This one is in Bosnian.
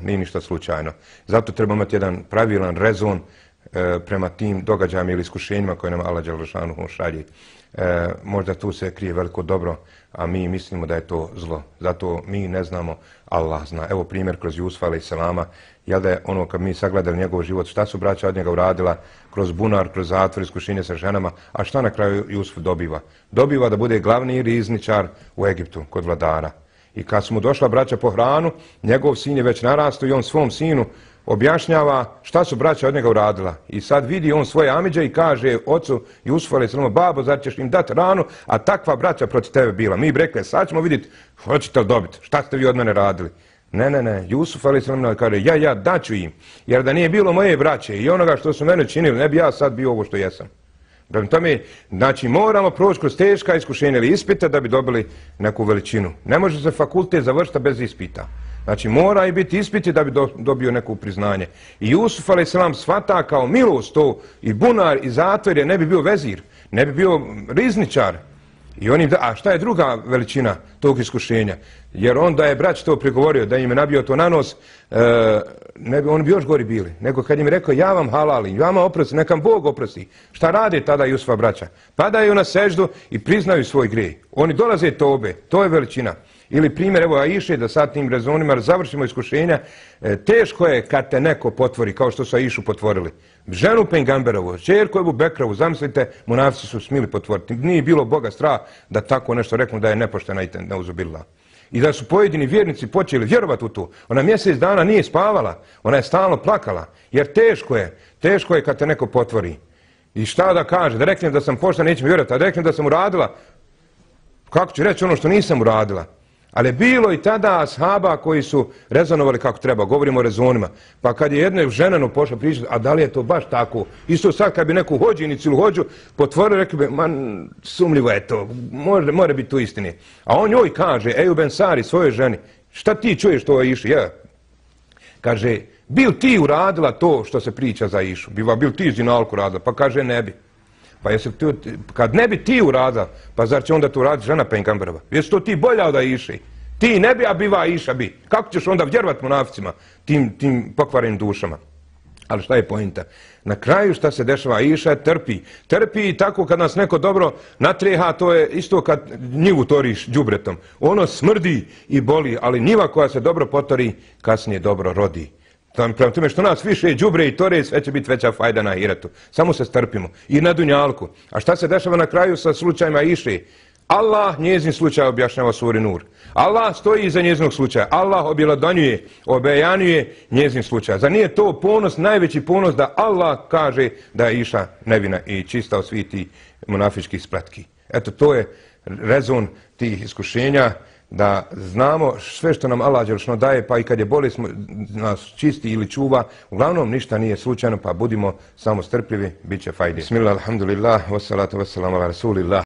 nije ništa slučajno. Zato treba imati jedan pravilan rezon prema tim događajima ili iskušenjima koje nam Allah dželle šanuhu šalje. Možda tu se krije veliko dobro, a mi mislimo da je to zlo. Zato mi ne znamo, Allah zna. Evo primjer kroz Jusufa alejselama, jel da je ono kad mi sagledali njegov život, šta su braća od njega uradila kroz bunar, kroz zatvor, iskušenje sa ženama, a šta na kraju Jusuf dobiva? Dobiva da bude glavni rizničar u Egiptu kod vladara. I kad su mu došla braća po hranu, njegov sin je već narastao i on svom sinu objašnjava šta su braća od njega uradila. I sad vidi on svoje amidže i kaže ocu Jusufu alejselama, babo, zar ćeš im dati ranu, a takva braća protiv tebe bila. Mi bi rekli, sad ćemo vidjeti, hoćete li dobiti, šta ste vi od mene radili. Ne, Jusuf alejselam kaže, ja daću im, jer da nije bilo moje braće i onoga što su mene činili, ne bi ja sad bio ovo što jesam. Prema tome, znači moramo proći kroz teška iskušenja ili ispita da bi dobili neku veličinu. Ne može se fakultet završiti bez ispita. Znači mora i biti ispiti da bi dobio neko priznanje. I Jusuf alejselam shvata kao milost to i bunar i zatvor je ne bi bio vezir, ne bi bio rizničar. I on im a šta je druga veličina tog iskušenja? Jer onda je brać to prigovorio da im je nabio to na nos, oni bi još gori bili. Nego kad im je rekao ja vam halalim, ja vam oprosti, neka Bog oprosti. Šta rade tada Jusufa braća? Padaju na seždu i priznaju svoj grijeh. Oni dolaze tobe, to je veličina. Ili primjer, evo Aiše, da sad tim rezonima završimo iskušenja, teško je kad te neko potvori, kao što su Aišu potvorili. Ženu Pejgamberovu, ćerku Ebu Bekrovu, zamislite, munafici su smili potvoriti. Nije bilo Boga strah da tako nešto reknu da je nepoštena i neuzubillah. I da su pojedini vjernici počeli vjerovati u to. Ona mjesec dana nije spavala, ona je stalno plakala, jer teško je kad te neko potvori. I šta da kaže, da reknem da sam poštena, nećem vjerovati, a da reknem da sam uradila, kako ću reći ono što nisam uradila? Ali je bilo i tada ashaba koji su rezonovali kako treba, govorimo o rezonima. Pa kad je jedno ženano pošla pričati, a da li je to baš tako? Isto sad kad bi neku hođinicu ili hođu potvorio, rekli bi, sumljivo je to, mora biti tu istine. A on njoj kaže, Ejub Ensari, svojoj ženi, šta ti čuješ to Aiši? Kaže, bil ti uradila to što se priča za Aišu? Bil ti zinalku radila? Pa kaže, ne bi. Pa kad ne bi ti uradila, pa zar će onda to uraditi žena Pejgamberova? Jesi to ti bolja od Aiše? Ti ne bi, a biva Aiša bi. Kako ćeš onda vjerovat munaficima, tim pokvarenim dušama? Ali šta je pointa? Na kraju šta se dešava? Aiša trpi. Trpi i tako kad nas neko dobro natreha, to je isto kad njivu toriš đubretom. Ono smrdi i boli, ali njiva koja se dobro potori, kasnije dobro rodi. Prema tome što nas više đubre i tore, sve će biti veća fajda na ahiretu. Samo se strpimo. I na dunjalku. A šta se dešava na kraju sa slučajima Aiše? Allah njezin slučaj objašnjava suri Nur. Allah stoji iza njezinog slučaja. Allah obejanjuje njezin slučaj. Zar nije to ponos, najveći ponos da Allah kaže da je Aiša nevina i čista od svih tih munafičkih spletki? Eto, to je rezon tih iskušenja, da znamo sve što nam Allah dželešano daje, pa i kad je bolest nas čisti ili čuva, uglavnom ništa nije slučajno, pa budimo samo strpljivi, bit će fajde. Bismillah, alhamdulillah, wassalatu wassalamu ala rasulillah.